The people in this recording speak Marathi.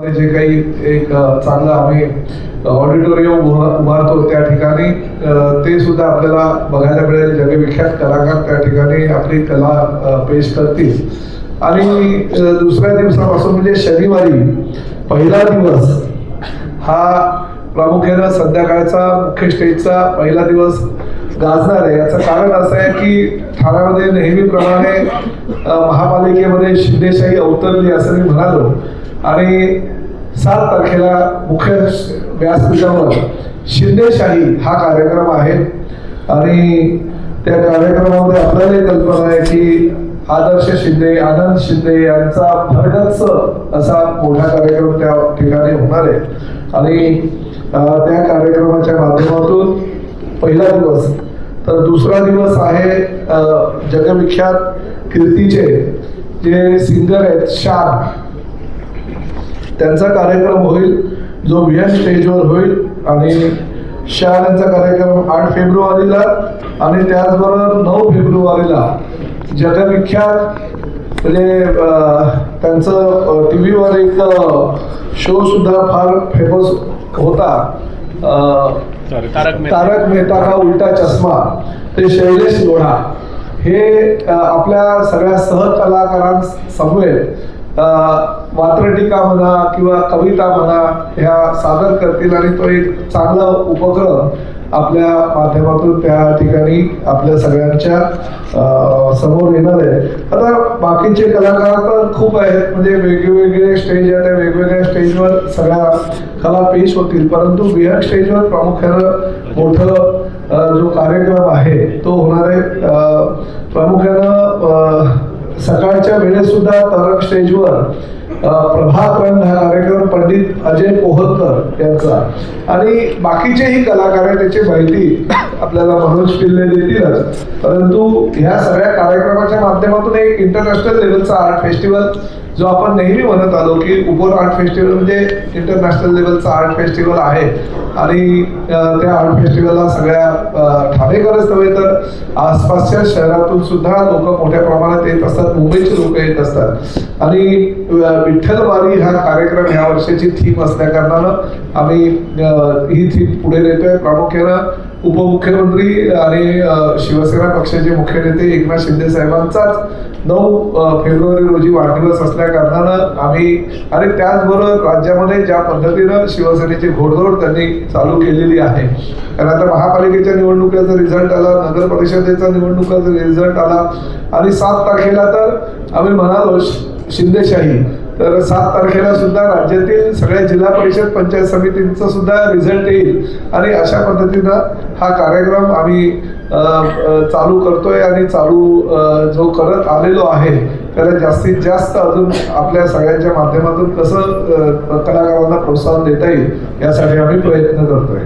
जे काही एक चांगलं आम्ही ऑडिटोरियम उभारतो त्या ठिकाणी ते सुद्धा आपल्याला बघायला मिळेल. जगविख्यात कलाकार त्या ठिकाणी आपली कला पेश करतील. आणि दुसऱ्या दिवसापासून म्हणजे शनिवारी पहिला दिवस हा प्रामुख्याने संध्याकाळचा मुख्य स्टेजचा पहिला दिवस गाजणार आहे. याचं कारण असं आहे की ठाण्यामध्ये नेहमीप्रमाणे महापालिकेमध्ये शिंदेशाही अवतरली असं मी म्हणालो आणि 7 तारखेला मुख्य व्यासपीठावर शिंदेशाही हा कार्यक्रम आहे. आणि त्या कार्यक्रमामध्ये आपल्याला कल्पना आहे की आदर्श शिंदे, आनंद शिंदे यांचा भरगच्च असा मोठा कार्यक्रम त्या ठिकाणी होणार आहे. आणि त्या कार्यक्रमाच्या माध्यमातून पहिला दिवस तर दुसरा दिवस आहे जगविख्यात कीर्तीचे जे सिंगर आहेत शान, त्यांचा कार्यक्रम होईल जो व्हीएन स्टेजवर होईल. आणि शान यांचा कार्यक्रम 8 फेब्रुवारीला आणि त्याचबरोबर 9 फेब्रुवारीला जगविख्यात म्हणजे त्यांचं टी व्हीवर एक शो सुद्धा फार फेमस होता, तारक मेहता का उलटा चष्मा, ते शैलेश लोढा हे आपल्या सगळ्या सहकलाकारांसमवेत वात्रटिका म्हणा किंवा कविता म्हणा ह्या सादर करतील. आणि तो एक चांगला उपक्रम आपल्या माध्यमातून त्या ठिकाणी आपल्या सगळ्यांच्या समोर येणार आहे. आता बाकीचे कलाकार तर खूप आहेत, म्हणजे वेगवेगळे स्टेज आहेत, त्या वेगवेगळ्या स्टेजवर सगळ्या कला पेश होतील. परंतु व्हीएन स्टेजवर प्रामुख्यानं मोठं जो कार्यक्रम आहे तो होणार आहे. प्रामुख्यानं सकाळच्या वेळेस सुद्धा तरंग स्टेजवर प्रभात रंग हा कार्यक्रम पंडित अजय पोहलकर यांचा आणि बाकीचेही कलाकार आहेत त्याची माहिती आपल्याला मनोज पिल्ले देतीलच. परंतु ह्या सगळ्या कार्यक्रमाच्या माध्यमातून एक इंटरनॅशनल लेवलचा आर्ट फेस्टिवल जो आपण नेहमी म्हणत आलो की उपवन आर्ट फेस्टिवल म्हणजे इंटरनॅशनल लेवलचा आर्ट फेस्टिवल आहे. आणि त्या आर्ट फेस्टिवलला सगळ्या ठाणेकरच नव्हे तर आसपासच्या शहरातून सुद्धा लोक मोठ्या प्रमाणात येत असतात, मुंबईचे लोक येत असतात. आणि विठ्ठलवारी हा कार्यक्रम ह्या वर्षाची थीम असल्या कारणानं आम्ही ही थीम पुढे नेतोय. प्रामुख्यानं उपमुख्यमंत्री आणि शिवसेना पक्षाचे मुख्य नेते एकनाथ शिंदे साहेबांचाच 9 फेब्रुवारी रोजी वाढदिवस असल्या कारणानं आम्ही आणि त्याचबरोबर राज्यामध्ये ज्या पद्धतीनं शिवसेनेची घोडदौड त्यांनी चालू केलेली आहे. कारण आता महापालिकेच्या निवडणुकीचा रिझल्ट आला, नगर परिषदेचा निवडणुकीचा रिझल्ट आला आणि 7 तारखेला तर आम्ही म्हणालो शिंदेशाही, तर 7 तारखेला सुद्धा राज्यातील सगळ्या जिल्हा परिषद पंचायत समितींचा सुद्धा रिझल्ट येईल. आणि अशा पद्धतीनं हा कार्यक्रम आम्ही चालू करतोय आणि चालू जो करत आलेलो आहे त्याला जास्तीत जास्त अजून आपल्या सगळ्यांच्या माध्यमातून कसं कलाकारांना प्रोत्साहन देता येईल यासाठी आम्ही प्रयत्न करतोय.